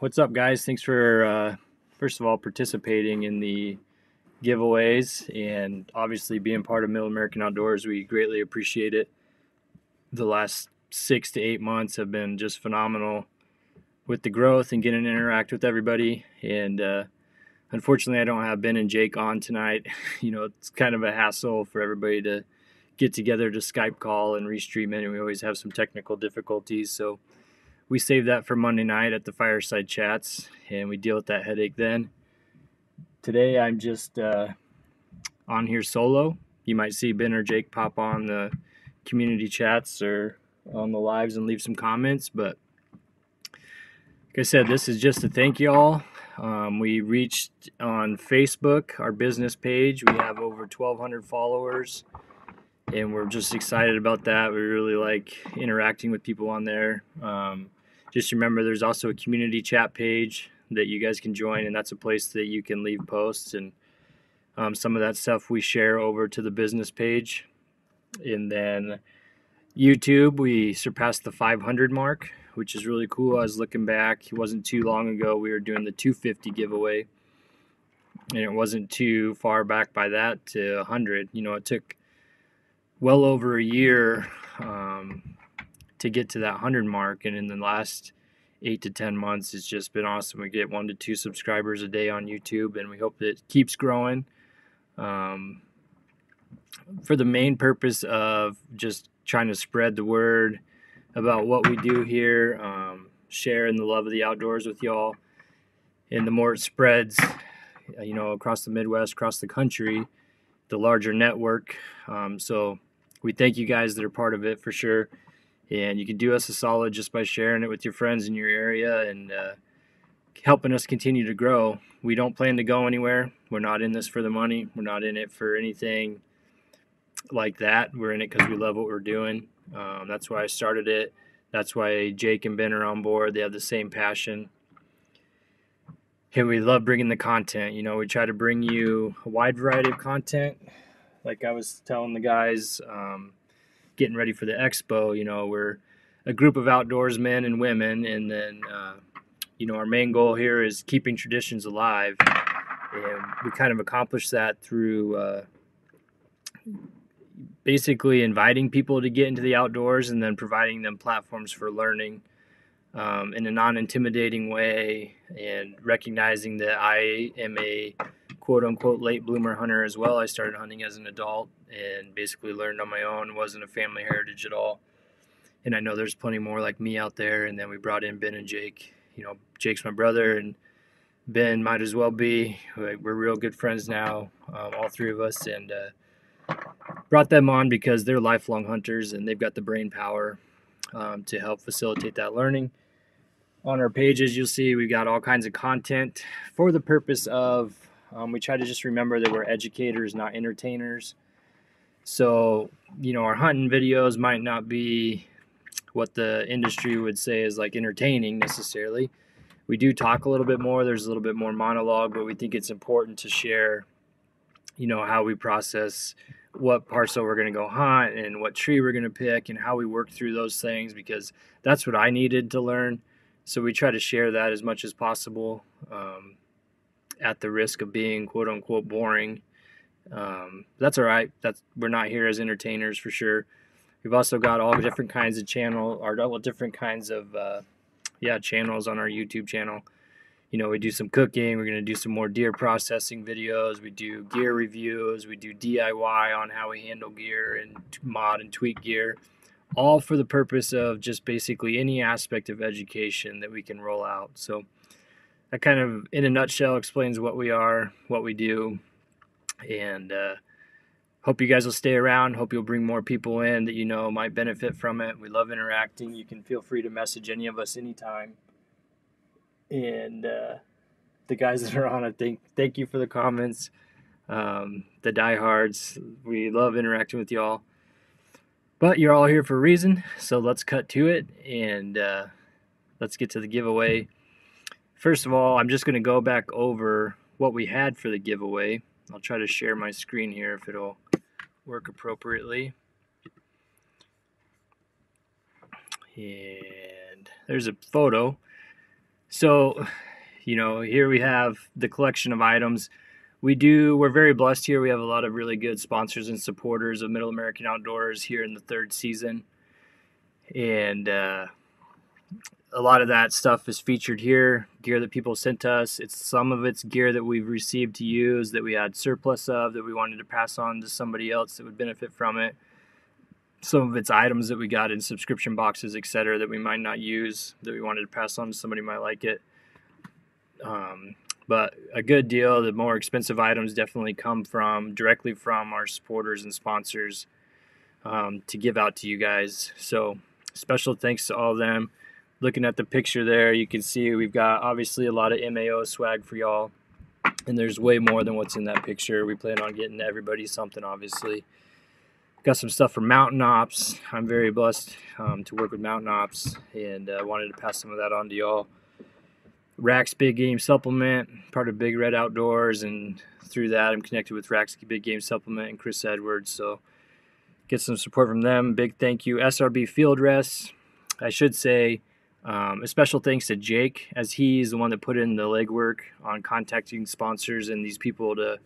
What's up, guys? Thanks for first of all participating in the giveaways and obviously being part of Middle American Outdoors. We greatly appreciate it. The last 6 to 8 months have been just phenomenal with the growth and getting to interact with everybody. And unfortunately, I don't have Ben and Jake on tonight. It's kind of a hassle for everybody to get together to Skype call and restream it, and we always have some technical difficulties. So we save that for Monday night at the Fireside Chats, and we deal with that headache then. Today I'm just on here solo. You might see Ben or Jake pop on the community chats or on the lives and leave some comments, but like I said, this is just to thank you all. We reached on Facebook, our business page. We have over 1,200 followers, and we're just excited about that. We really like interacting with people on there. Just remember, there's also a community chat page that you guys can join, and that's a place that you can leave posts, and some of that stuff we share over to the business page. And then YouTube, we surpassed the 500 mark, which is really cool. I was looking back. It wasn't too long ago we were doing the 250 giveaway, and it wasn't too far back by that to 100. It took well over a year to get to that 100 mark, and in the last 8 to 10 months it's just been awesome. We get 1 to 2 subscribers a day on YouTube, and we hope that it keeps growing for the main purpose of just trying to spread the word about what we do here, sharing the love of the outdoors with y'all. And the more it spreads across the Midwest, across the country, the larger network. So we thank you guys that are part of it for sure. And you can do us a solid just by sharing it with your friends in your area and helping us continue to grow. We don't plan to go anywhere. We're not in this for the money. We're not in it for anything like that. We're in it because we love what we're doing. That's why I started it. That's why Jake and Ben are on board. They have the same passion. And we love bringing the content. We try to bring you a wide variety of content. Like I was telling the guys, getting ready for the expo, we're a group of outdoorsmen and women, and then our main goal here is keeping traditions alive, and we kind of accomplish that through basically inviting people to get into the outdoors and then providing them platforms for learning in a non-intimidating way, and recognizing that I am a quote-unquote late bloomer hunter as well. I started hunting as an adult and basically learned on my own. It wasn't a family heritage at all, and I know there's plenty more like me out there. And then we brought in Ben and Jake. Jake's my brother, and Ben might as well be. We're real good friends now, all three of us, and brought them on because they're lifelong hunters and they've got the brain power to help facilitate that learning. On our pages, you'll see we got all kinds of content for the purpose of we try to just remember that we're educators, not entertainers. So, our hunting videos might not be what the industry would say is like entertaining necessarily. We do talk a little bit more. There's a little bit more monologue, but we think it's important to share, how we process what parcel we're going to go hunt and what tree we're going to pick and how we work through those things, because that's what I needed to learn. So we try to share that as much as possible, at the risk of being quote unquote boring. That's all right. We're not here as entertainers for sure. We've also got all different kinds of channels on our YouTube channel. We do some cooking. We're going to do some more deer processing videos. We do gear reviews. We do DIY on how we handle gear and mod and tweak gear, all for the purpose of just basically any aspect of education that we can roll out. So that kind of, in a nutshell, explains what we are, what we do, and hope you guys will stay around. Hope you'll bring more people in that might benefit from it. We love interacting. You can feel free to message any of us anytime. And the guys that are on it, thank you for the comments. The diehards, we love interacting with y'all. But you're all here for a reason, so let's cut to it, and let's get to the giveaway. First of all, I'm just going to go back over what we had for the giveaway. I'll try to share my screen here if it'll work appropriately. And there's a photo. So, here we have the collection of items. We're very blessed here. We have a lot of really good sponsors and supporters of Middle American Outdoors here in the third season. And a lot of that stuff is featured here, gear that people sent to us. Some of it's gear that we've received to use, that we had surplus of, that we wanted to pass on to somebody else that would benefit from it. Some of it's items that we got in subscription boxes, etc., that we might not use, that we wanted to pass on to somebody who might like it. But a good deal, the more expensive items definitely come directly from our supporters and sponsors to give out to you guys. So special thanks to all of them. Looking at the picture there, you can see we've got obviously a lot of MAO swag for y'all, and there's way more than what's in that picture. We plan on getting everybody something, obviously. Got some stuff from Mountain Ops. I'm very blessed to work with Mountain Ops, and wanted to pass some of that on to y'all. Rack's Big Game Supplement, part of Big Red Outdoors, and through that I'm connected with Rack's Big Game Supplement and Chris Edwards, so get some support from them. Big thank you. SRB Field Rests, I should say, a special thanks to Jake, as he's the one that put in the legwork on contacting sponsors and these people to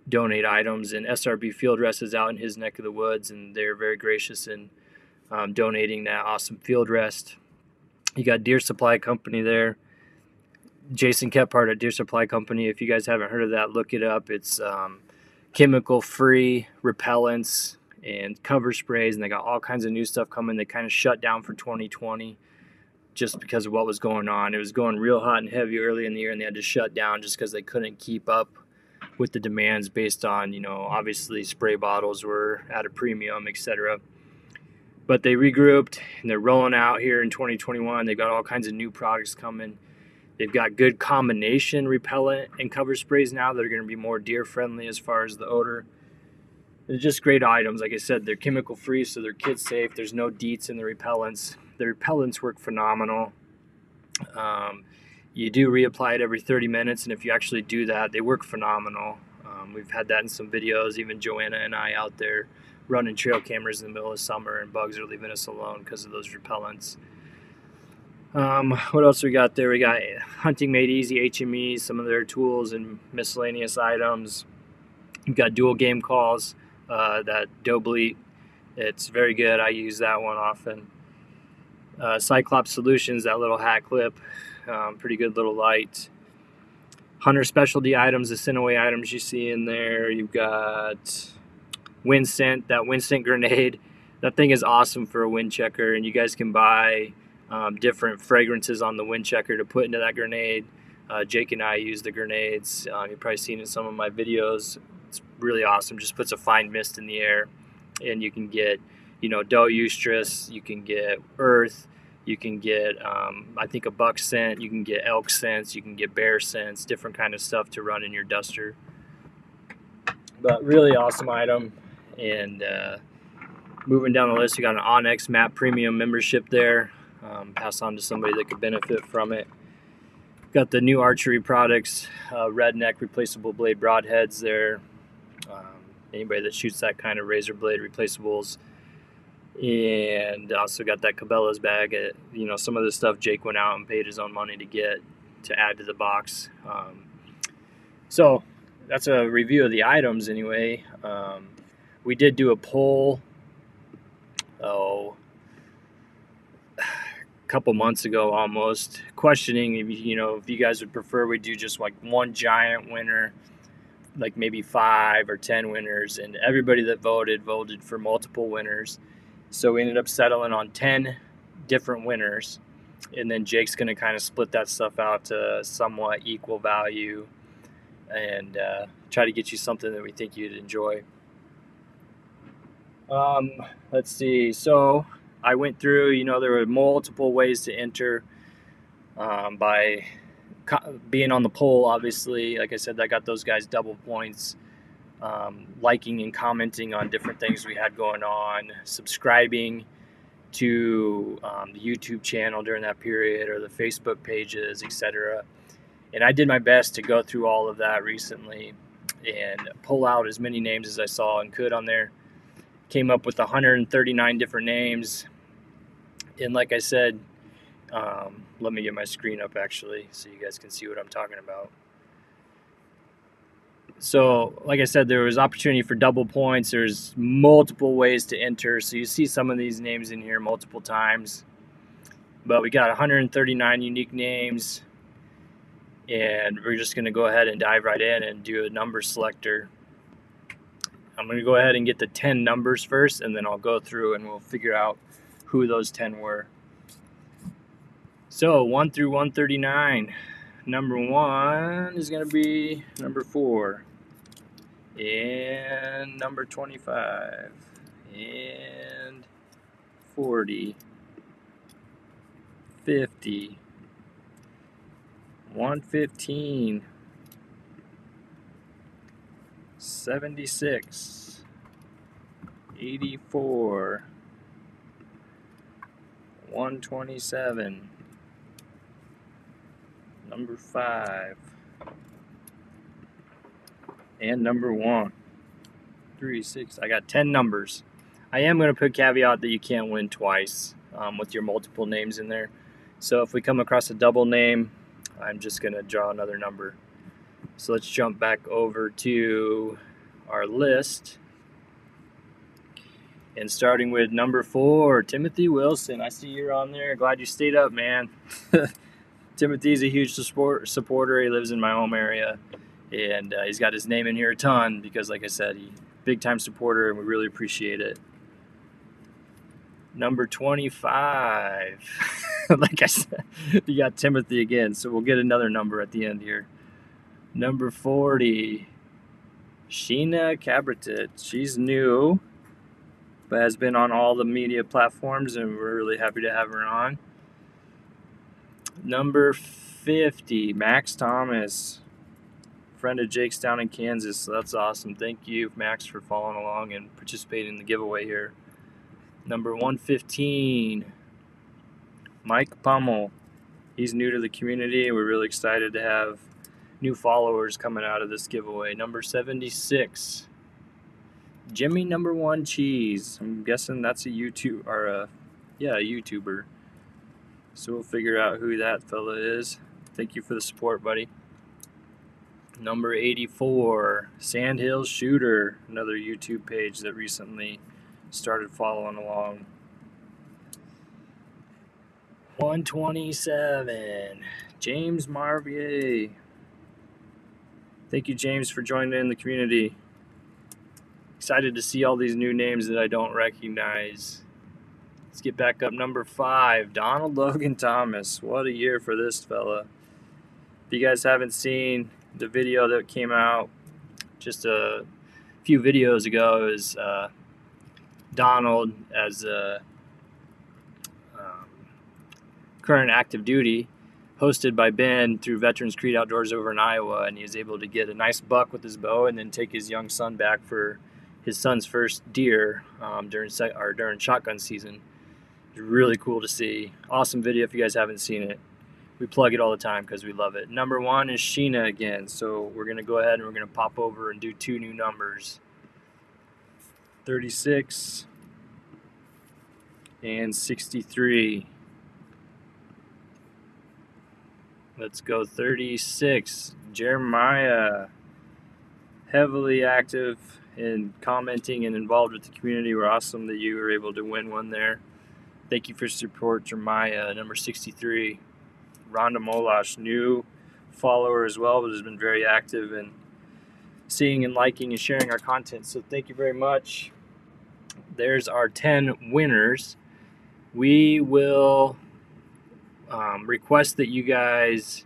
donate items. And SRB Field Rest is out in his neck of the woods, and they're very gracious in donating that awesome field rest. You got Deer Supply Company there. Jason Kephart at Deer Supply Company. If you guys haven't heard of that, look it up. It's chemical-free repellents and cover sprays, and they got all kinds of new stuff coming. They kind of shut down for 2020 just because of what was going on. It was going real hot and heavy early in the year, and they had to shut down just because they couldn't keep up with the demands based on, obviously spray bottles were at a premium, etc. But they regrouped, and they're rolling out here in 2021. They've got all kinds of new products coming. They've got good combination repellent and cover sprays now that are going to be more deer friendly as far as the odor. They're just great items. Like I said, they're chemical free, so they're kid safe. There's no DEETs in the repellents. The repellents work phenomenal. You do reapply it every 30 minutes, and if you actually do that, they work phenomenal. We've had that in some videos, even Joanna and I out there running trail cameras in the middle of summer, and bugs are leaving us alone because of those repellents. What else we got there? We got Hunting Made Easy HMEs, some of their tools and miscellaneous items. We've got dual game calls, that Dobleet. It's very good. I use that one often. Cyclops Solutions, that little hat clip, pretty good little light. Hunter Specialty items, the Cineway items you see in there. You've got Wind Scent, that Wind Scent grenade. That thing is awesome for a wind checker, and you guys can buy different fragrances on the wind checker to put into that grenade. Jake and I use the grenades. You've probably seen it in some of my videos. It's really awesome. Just puts a fine mist in the air, and you can get doe eustress, you can get earth, you can get I think a buck scent, you can get elk scents, you can get bear scents, different kind of stuff to run in your duster. But really awesome item. And moving down the list, we got an Onyx Map Premium membership there. Pass on to somebody that could benefit from it. Got the new archery products, Redneck replaceable blade broadheads there. Anybody that shoots that kind of razor blade replaceables. And also got that Cabela's bag. Some of the stuff Jake went out and paid his own money to get to add to the box. So that's a review of the items anyway. We did do a poll a couple months ago almost, questioning if you guys would prefer we do just like one giant winner, like maybe 5 or 10 winners, and everybody that voted for multiple winners. So we ended up settling on 10 different winners, and then Jake's going to kind of split that stuff out to somewhat equal value and try to get you something that we think you'd enjoy. Let's see. So I went through, there were multiple ways to enter by being on the poll. Obviously, like I said, I got those guys double points. Liking and commenting on different things we had going on, subscribing to the YouTube channel during that period, or the Facebook pages, etc. And I did my best to go through all of that recently and pull out as many names as I saw and could on there. Came up with 139 different names. And like I said, Let me get my screen up actually so you guys can see what I'm talking about. So like I said, there was opportunity for double points. There's multiple ways to enter, so you see some of these names in here multiple times, but we got 139 unique names, and we're just going to go ahead and dive right in and do a number selector. I'm going to go ahead and get the 10 numbers first, and then I'll go through and we'll figure out who those 10 were. So 1 through 139. Number 1 is going to be number 4, and number 25, and 40, 50, 115, 76, 84, 127, number 5, and number 1. 3, 6. I got 10 numbers. I am going to put caveat that you can't win twice with your multiple names in there. So if we come across a double name, I'm just going to draw another number. So let's jump back over to our list. And starting with number 4, Timothy Wilson. I see you're on there. Glad you stayed up, man. Timothy's a huge supporter. He lives in my home area. And he's got his name in here a ton because, like I said, he's a big-time supporter, and we really appreciate it. Number 25. Like I said, you got Timothy again, so we'll get another number at the end here. Number 40, Sheena Cabratit. She's new, but has been on all the media platforms, and we're really happy to have her on. Number 50, Max Thomas. Friend of Jake's down in Kansas, so that's awesome. Thank you, Max, for following along and participating in the giveaway here. Number 115, Mike Pummel. He's new to the community, and we're really excited to have new followers coming out of this giveaway. Number 76, Jimmy Number 1 Cheese. I'm guessing that's a YouTuber. So we'll figure out who that fella is. Thank you for the support, buddy. Number 84, Sandhills Shooter, another YouTube page that recently started following along. 127, James Marvier. Thank you, James, for joining in the community. Excited to see all these new names that I don't recognize. Let's get back up. Number 5, Donald Logan Thomas. What a year for this fella. If you guys haven't seen the video that came out just a few videos ago, is Donald as a current active duty, hosted by Ben through Veterans Creek Outdoors over in Iowa, and he was able to get a nice buck with his bow and then take his young son back for his son's first deer during shotgun season. It's really cool to see. Awesome video if you guys haven't seen it. We plug it all the time because we love it. Number 1 is Sheena again, so we're going to go ahead and we're going to pop over and do 2 new numbers. 36 and 63. Let's go 36. Jeremiah, heavily active in commenting and involved with the community. We're awesome that you were able to win one there. Thank you for your support, Jeremiah. Number 63. Rhonda Molash, new follower as well, but has been very active in seeing and liking and sharing our content. So thank you very much. There's our 10 winners. We will request that you guys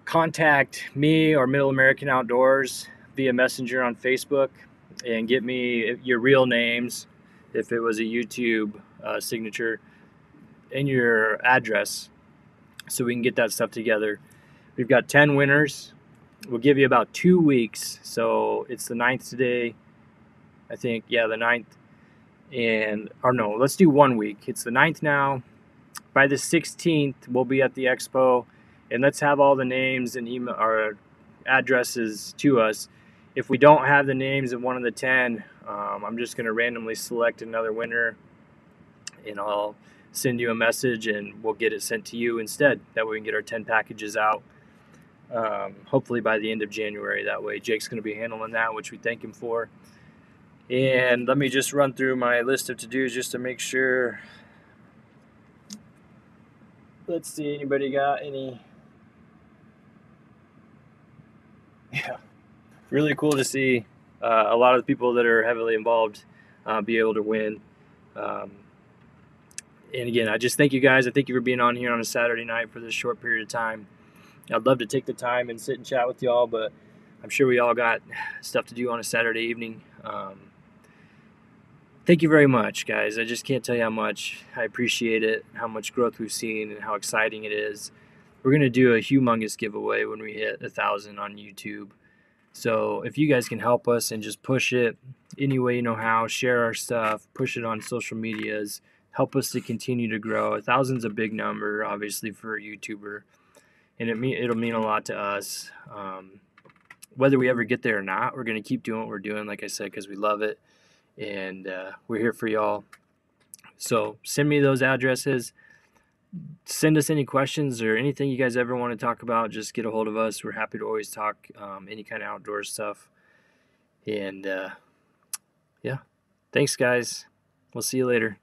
contact me or Middle American Outdoors via Messenger on Facebook and get me your real names if it was a YouTube signature and your address so we can get that stuff together. We've got 10 winners. We'll give you about 2 weeks. So it's the 9th today, I think. Yeah, the 9th. Let's do 1 week. It's the 9th now. By the 16th, we'll be at the expo, and let's have all the names and email or addresses to us. If we don't have the names of one of the 10, I'm just going to randomly select another winner, and I'll send you a message and we'll get it sent to you instead. That way we can get our 10 packages out, hopefully by the end of January. That way Jake's going to be handling that, which we thank him for. And let me just run through my list of to-dos just to make sure. Let's see, anybody got any? Yeah, really cool to see a lot of the people that are heavily involved be able to win. And again, I just thank you guys. I thank you for being on here on a Saturday night for this short period of time. I'd love to take the time and sit and chat with y'all, but I'm sure we all got stuff to do on a Saturday evening. Thank you very much, guys. I just can't tell you how much I appreciate it, how much growth we've seen, and how exciting it is. We're going to do a humongous giveaway when we hit 1,000 on YouTube. So if you guys can help us and just push it any way you know how, share our stuff, push it on social medias, help us to continue to grow. 1,000's a big number, obviously, for a YouTuber, and it'll mean a lot to us. Whether we ever get there or not, we're going to keep doing what we're doing, like I said, because we love it, and we're here for y'all. So send me those addresses. Send us any questions or anything you guys ever want to talk about. Just get a hold of us. We're happy to always talk any kind of outdoor stuff. And yeah, thanks, guys. We'll see you later.